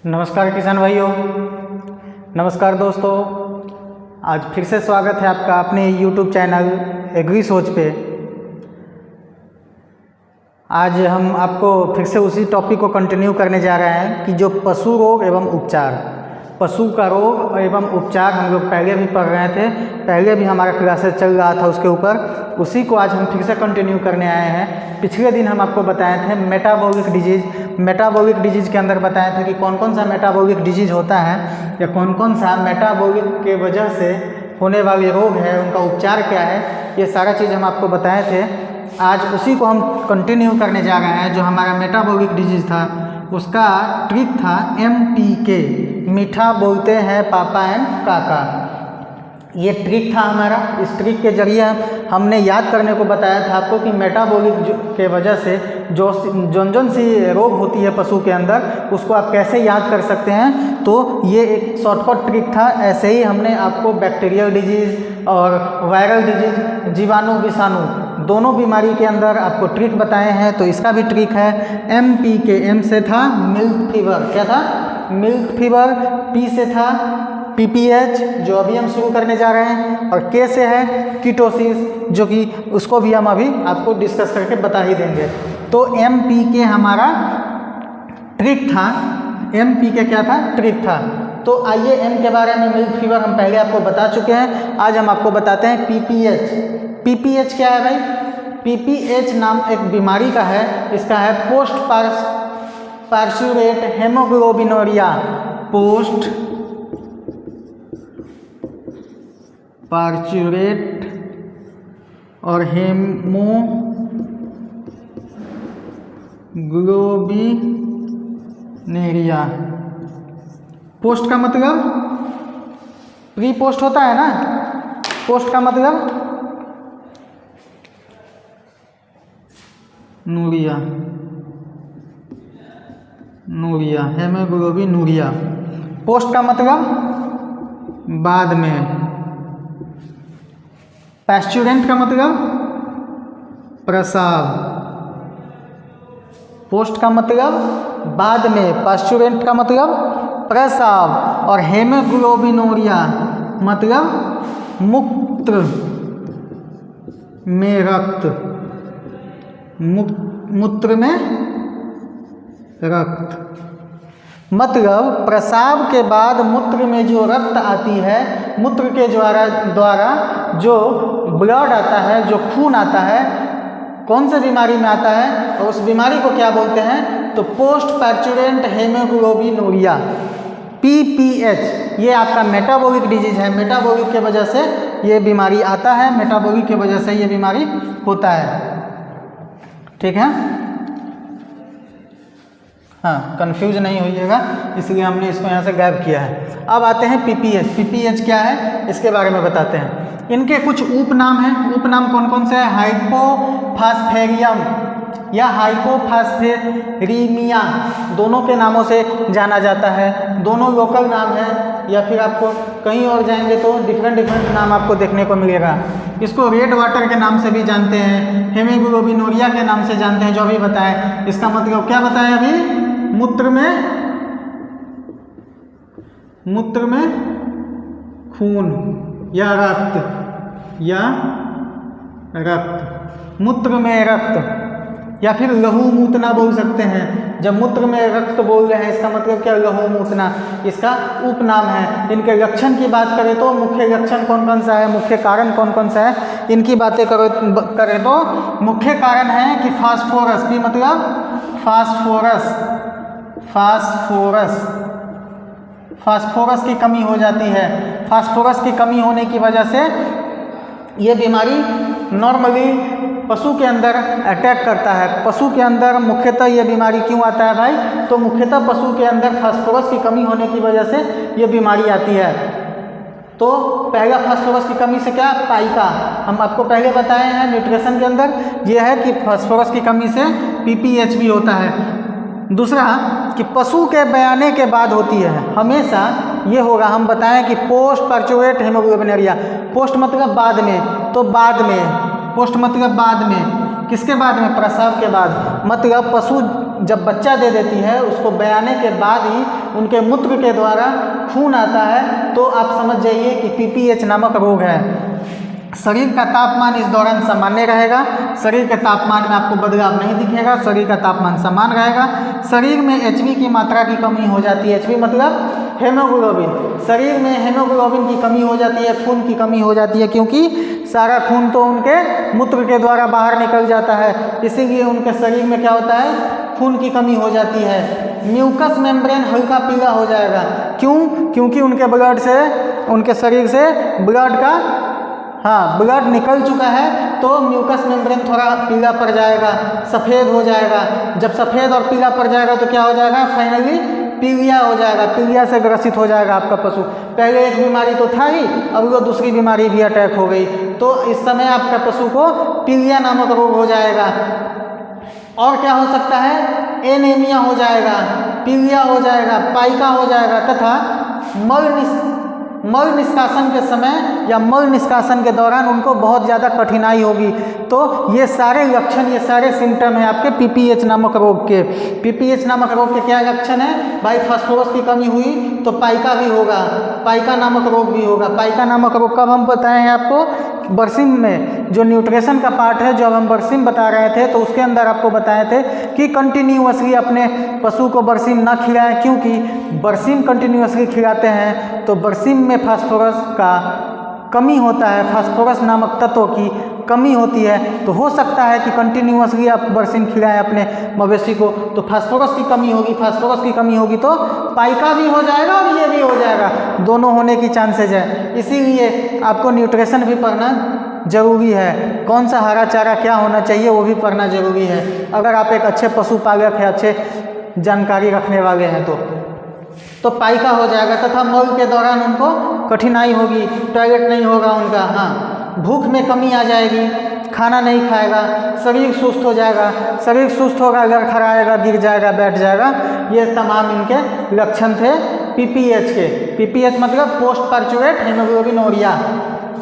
नमस्कार किसान भाइयों, नमस्कार दोस्तों। आज फिर से स्वागत है आपका अपने YouTube चैनल एग्री सोच पे। आज हम आपको फिर से उसी टॉपिक को कंटिन्यू करने जा रहे हैं कि जो पशु रोग एवं उपचार, पशु का रोग एवं उपचार हम लोग पहले भी पढ़ रहे थे, पहले भी हमारा क्लासेस चल रहा था उसके ऊपर, उसी को आज हम फिर से कंटिन्यू करने आए हैं। पिछले दिन हम आपको बताए थे मेटाबॉलिक डिजीज़ के अंदर बताया था कि कौन कौन सा मेटाबॉलिक डिजीज़ होता है या कौन कौन सा मेटाबॉलिक के वजह से होने वाले रोग है, उनका उपचार क्या है, ये सारा चीज़ हम आपको बताए थे। आज उसी को हम कंटिन्यू करने जा रहे हैं। जो हमारा मेटाबॉलिक डिजीज़ था उसका ट्रिक था MPK, मीठा बोलते हैं पापा एंड काका। ये ट्रिक था हमारा। इस ट्रिक के जरिए हमने याद करने को बताया था आपको कि मेटाबॉलिक के वजह से जौन सी रोग होती है पशु के अंदर, उसको आप कैसे याद कर सकते हैं। तो ये एक शॉर्टकट ट्रिक था। ऐसे ही हमने आपको बैक्टीरियल डिजीज़ और वायरल डिजीज़, जीवाणु विषाणु, दोनों बीमारी के अंदर आपको ट्रिक बताए हैं। तो इसका भी ट्रिक है MPK। M से था मिल्क फीवर, क्या था? Milk fever. P से था PPH, जो अभी हम शुरू करने जा रहे हैं, और K से है कीटोसिस, जो कि उसको भी हम अभी आपको डिस्कस करके बता ही देंगे। तो MPK हमारा ट्रिक था। MPK क्या था? ट्रिक था। तो आइए M के बारे में, मिल्क फीवर हम पहले आपको बता चुके हैं, आज हम आपको बताते हैं PPH। PPH क्या है भाई? PPH नाम एक बीमारी का है। इसका है पोस्ट पार्चुरेट हेमोग्लोबिनूरिया। पोस्ट पार्चुरेट और हेमोग्लोबिनेरिया। पोस्ट का मतलब प्री पोस्ट होता है ना, पोस्ट का मतलब नूरिया, हेमोग्लोबिनूरिया। पोस्ट का मतलब बाद में। पैस्चुरेंट का मतलब प्रसाव। पोस्ट का मतलब बाद में, पैस्चुरेंट का मतलब प्रसाव, और हेमोग्लोबिनूरिया मतलब मूत्र में रक्त, मूत्र में रक्त। मतलब प्रसाव के बाद मूत्र में जो रक्त आती है, मूत्र के द्वारा जो ब्लड आता है, जो खून आता है, कौन से बीमारी में आता है, और उस बीमारी को क्या बोलते हैं? तो पोस्ट पैर्चुरेंट हेमोग्लोबिनूरिया, PPH। ये आपका मेटाबॉलिक डिजीज है। मेटाबॉलिक के वजह से ये बीमारी आता है, मेटाबॉलिक के वजह से ये बीमारी होता है। ठीक है, हाँ, कंफ्यूज नहीं होइएगा, इसलिए हमने इसको यहाँ से गायब किया है। अब आते हैं PPH। PPH क्या है, इसके बारे में बताते हैं। इनके कुछ उपनाम हैं। उपनाम कौन कौन से हैं? हाइपोफास्फेरियम या हाइपोफास्फेरीमिया, दोनों के नामों से जाना जाता है। दोनों लोकल नाम है, या फिर आपको कहीं और जाएंगे तो डिफरेंट नाम आपको देखने को मिलेगा। इसको रेड वाटर के नाम से भी जानते हैं, हेमोग्लोबिनूरिया के नाम से जानते हैं, जो अभी बताएं। इसका मतलब क्या बताएं अभी? मूत्र में खून या रक्त, मूत्र में रक्त, या फिर लहू मूतना बोल सकते हैं। जब मूत्र में रक्त बोल रहे हैं, इसका मतलब क्या? लहू मूतना, इसका उपनाम है। इनके लक्षण की बात करें तो मुख्य लक्षण कौन कौन सा है, मुख्य कारण कौन कौन सा है, इनकी बातें करें तो मुख्य कारण है कि फास्फोरस की, मतलब फास्फोरस की कमी हो जाती है। फास्फोरस की कमी होने की वजह से ये बीमारी नॉर्मली पशु के अंदर अटैक करता है। पशु के अंदर मुख्यतः ये बीमारी क्यों आता है भाई? तो मुख्यतः पशु के अंदर फास्फोरस की कमी होने की वजह से ये बीमारी आती है। तो पहला फास्फोरस की कमी से क्या? पाइका, हम आपको पहले बताए हैं न्यूट्रिशन के अंदर, ये है कि फास्फोरस की कमी से PPH भी होता है। दूसरा कि पशु के बयाने के बाद होती है, हमेशा ये होगा। हम बताएं कि पोस्ट पार्चुरेट हेमोग्लोबिनूरिया, पोस्ट मतलब बाद में, तो बाद में, पोस्ट मतलब बाद में, किसके बाद में? प्रसव के बाद। मतलब पशु जब बच्चा दे देती है उसको बयाने के बाद ही उनके मूत्र के द्वारा खून आता है, तो आप समझ जाइए कि पीपीएच नामक रोग है। शरीर का तापमान इस दौरान सामान्य रहेगा, शरीर के तापमान में आपको बदलाव नहीं दिखेगा, शरीर का तापमान समान रहेगा। शरीर में एचबी की मात्रा की कमी हो जाती है, एचबी मतलब हेमोग्लोबिन, शरीर में हेमोग्लोबिन की कमी हो जाती है, खून की कमी हो जाती है, क्योंकि सारा खून तो उनके मूत्र के द्वारा बाहर निकल जाता है, इसीलिए उनके शरीर में क्या होता है, खून की कमी हो जाती है। म्यूकस मेम्ब्रेन हल्का पीला हो जाएगा, क्यों? क्योंकि उनके ब्लड से, उनके शरीर से ब्लड का ब्लड निकल चुका है, तो म्यूकस मेम्ब्रेन थोड़ा पीला पड़ जाएगा, सफ़ेद हो जाएगा। जब सफ़ेद और पीला पड़ जाएगा तो क्या हो जाएगा, फाइनली पीलिया हो जाएगा, पीलिया से ग्रसित हो जाएगा आपका पशु। पहले एक बीमारी तो था ही, अब वो दूसरी बीमारी भी अटैक हो गई, तो इस समय आपका पशु को पीलिया नामक रोग हो जाएगा। और क्या हो सकता है, एनीमिया हो जाएगा, पीलिया हो जाएगा, पाइका हो जाएगा, तथा मल निष्कासन के समय या मल निष्कासन के दौरान उनको बहुत ज़्यादा कठिनाई होगी। तो ये सारे लक्षण, ये सारे सिम्टम हैं आपके पीपीएच नामक रोग के। पीपीएच नामक रोग के क्या लक्षण है भाई, फास्फोरस की कमी हुई तो पाइका भी होगा, पाइका नामक रोग भी होगा। पाइका नामक रोग कब हम बताए हैं आपको, बरसिम में जो न्यूट्रिशन का पार्ट है, जब हम बरसिम बता रहे थे तो उसके अंदर आपको बताए थे कि कंटिन्यूअसली अपने पशु को बरसिम ना खिलाएं, क्योंकि बरसिम कंटिन्यूअसली खिलाते हैं तो बरसिम में फास्फोरस का कमी होता है, फास्फोरस नामक तत्व की कमी होती है। तो हो सकता है कि कंटिन्यूअसली आप बरसिम खिलाएं अपने मवेशी को, तो फास्फोरस की कमी होगी, फास्फोरस की कमी होगी तो पाइका भी हो जाएगा और ये भी हो जाएगा, दोनों होने की चांसेज है। इसीलिए आपको न्यूट्रिशन भी पढ़ना जरूरी है, कौन सा हरा चारा क्या होना चाहिए वो भी पढ़ना जरूरी है, अगर आप एक अच्छे पशुपालक हैं, अच्छे जानकारी रखने वाले हैं तो पाइका हो जाएगा। तथा मल के दौरान उनको कठिनाई होगी, टॉयलेट नहीं होगा उनका, भूख में कमी आ जाएगी, खाना नहीं खाएगा, शरीर सुस्त हो जाएगा, शरीर सुस्त होगा, लड़खड़ाएगा, गिर जाएगा, बैठ जाएगा। ये तमाम इनके लक्षण थे पीपीएच के। पीपीएच मतलब पोस्ट पार्चुरेट हेमोग्लोबिनूरिया,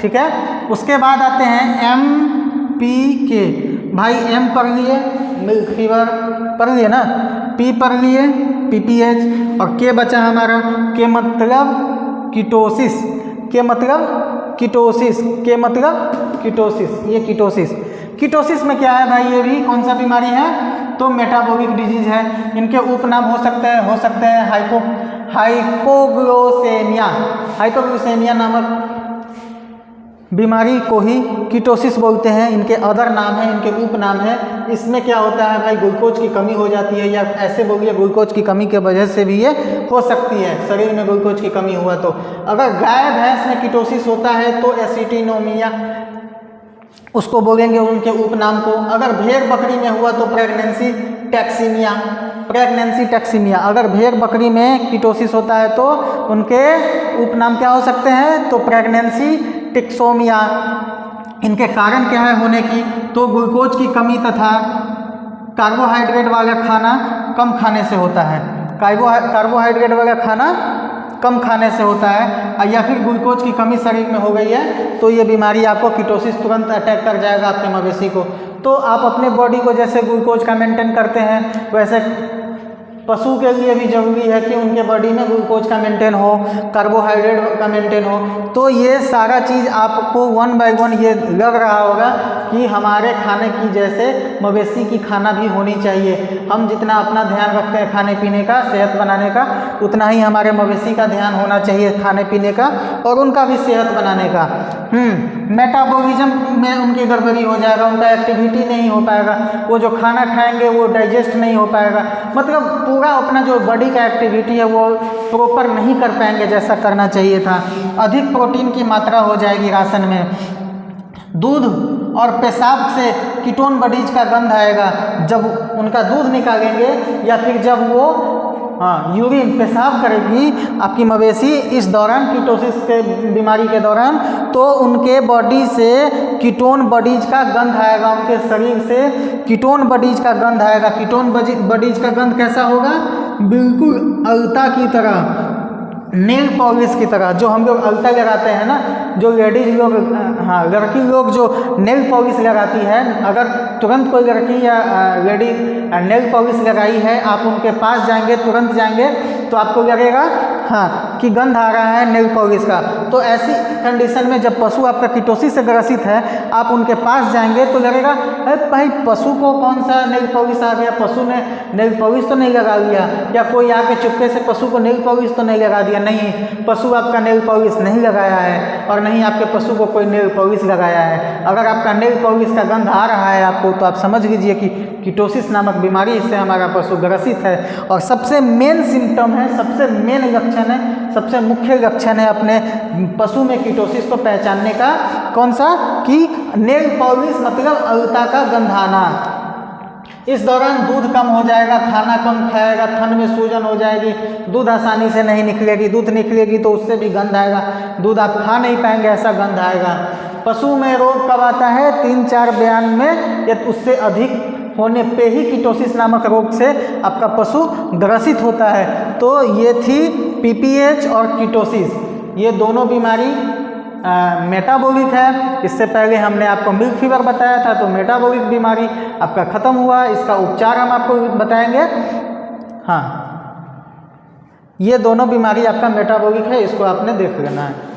ठीक है। उसके बाद आते हैं एमपीके। भाई एम पढ़ लिए, मिल्क फीवर पढ़ लिए ना, पी पढ़ लिए पीपीएच, और के बचा हमारा, के मतलब कीटोसिस, के मतलब कीटोसिस, के मतलब कीटोसिस, ये कीटोसिस। कीटोसिस में क्या है भाई, ये भी कौन सा बीमारी है, तो मेटाबॉलिक डिजीज है। इनके उपनाम हो सकते हैं हाइपोग्लाइसेमिया नामक बीमारी को ही कीटोसिस बोलते हैं। इनके अदर नाम है, इनके उपनाम है। इसमें क्या होता है भाई, ग्लूकोज की कमी हो जाती है, या ऐसे बोलिए ग्लूकोज की कमी के वजह से भी ये हो सकती है, शरीर में ग्लूकोज की कमी हुआ तो। अगर गाय भैंस में कीटोसिस होता है तो एसिटिनोमिया उसको बोलेंगे उनके उपनाम को। अगर भेड़ बकरी में हुआ तो प्रेगनेंसी टैक्सीमिया। अगर भेड़ बकरी में कीटोसिस होता है तो उनके उपनाम क्या हो सकते हैं, तो प्रेगनेंसी टिक्सोमिया। इनके कारण क्या है होने की, तो ग्लूकोज की कमी तथा कार्बोहाइड्रेट वाला खाना कम खाने से होता है, कार्बोहाइड्रेट वाला खाना कम खाने से होता है, या फिर ग्लूकोज की कमी शरीर में हो गई है तो ये बीमारी आपको कीटोसिस तुरंत अटैक कर जाएगा आपके मवेशी को। तो आप अपने बॉडी को जैसे ग्लूकोज का मेंटेन करते हैं, वैसे पशु के लिए भी जरूरी है कि उनके बॉडी में ग्लूकोज का मेंटेन हो, कार्बोहाइड्रेट का मेंटेन हो। तो ये सारा चीज़ आपको 1 बाय 1 ये लग रहा होगा कि हमारे खाने की जैसे मवेशी की खाना भी होनी चाहिए। हम जितना अपना ध्यान रखते हैं खाने पीने का, सेहत बनाने का, उतना ही हमारे मवेशी का ध्यान होना चाहिए खाने पीने का और उनका भी सेहत बनाने का। मेटाबॉलिज्म में उनकी गड़बड़ी हो जाएगा, उनका एक्टिविटी नहीं हो पाएगा, वो जो खाना खाएंगे वो डाइजेस्ट नहीं हो पाएगा, मतलब पूरा अपना जो बॉडी का एक्टिविटी है वो प्रॉपर नहीं कर पाएंगे जैसा करना चाहिए था। अधिक प्रोटीन की मात्रा हो जाएगी राशन में। दूध और पेशाब से कीटोन बॉडीज का गंध आएगा, जब उनका दूध निकालेंगे या फिर जब वो यूरिन पेशाब करेगी आपकी मवेशी इस दौरान, कीटोसिस के बीमारी के दौरान, तो उनके बॉडी से कीटोन बॉडीज का गंध आएगा, उनके शरीर से कीटोन बॉडीज का गंध आएगा। कीटोन बॉडीज का गंध कैसा होगा, बिल्कुल अलता की तरह, नेल पॉलिश की तरह जो हम लोग अलता लगाते हैं ना, जो लेडीज लोग, हाँ लड़की लोग जो नेल पॉलिश लगाती है, अगर तुरंत कोई लड़की या लेडी नेल पॉलिश लगाई है, आप उनके पास जाएंगे, तुरंत जाएंगे तो आपको लगेगा हाँ कि गंध आ रहा है नेल पॉलिश का। तो ऐसी कंडीशन में जब पशु आपका कीटोसिस से ग्रसित है, आप उनके पास जाएंगे तो लगेगा अरे भाई पशु को कौन सा नेल पॉलिश आ गया, पशु ने नेल पॉलिश तो नहीं लगा लिया, या कोई आके चुपके से पशु को नेल पॉलिश तो नहीं लगा दिया। नहीं, पशु आपका नेल पॉलिश नहीं लगाया है और नहीं आपके पशु को कोई नेल पॉलिश लगाया है। अगर आपका नेल पॉलिश का गंध आ रहा है आपको, तो आप समझ लीजिए कि कीटोसिस नामक बीमारी से हमारा पशु ग्रसित है। और सबसे मेन सिम्टम है, सबसे मेन लक्षण है, सबसे मुख्य लक्षण है अपने पशु में कीटोसिस को पहचानने का, कौन सा कि नेल पॉलिश मतलब अलता का गंध आना। इस दौरान दूध कम हो जाएगा, खाना कम खाएगा, थन में सूजन हो जाएगी, दूध आसानी से नहीं निकलेगी, दूध निकलेगी तो उससे भी गंध आएगा, दूध आप खा नहीं पाएंगे, ऐसा गंध आएगा। पशु में रोग कब आता है? 3-4 बयान में या उससे अधिक होने पे ही कीटोसिस नामक रोग से आपका पशु ग्रसित होता है। तो ये थी पीपीएच और कीटोसिस, ये दोनों बीमारी मेटाबॉलिक है। इससे पहले हमने आपको मिल्क फीवर बताया था, तो मेटाबॉलिक बीमारी आपका खत्म हुआ, इसका उपचार हम आपको बताएंगे। हाँ, ये दोनों बीमारी आपका मेटाबॉलिक है, इसको आपने देख लेना है।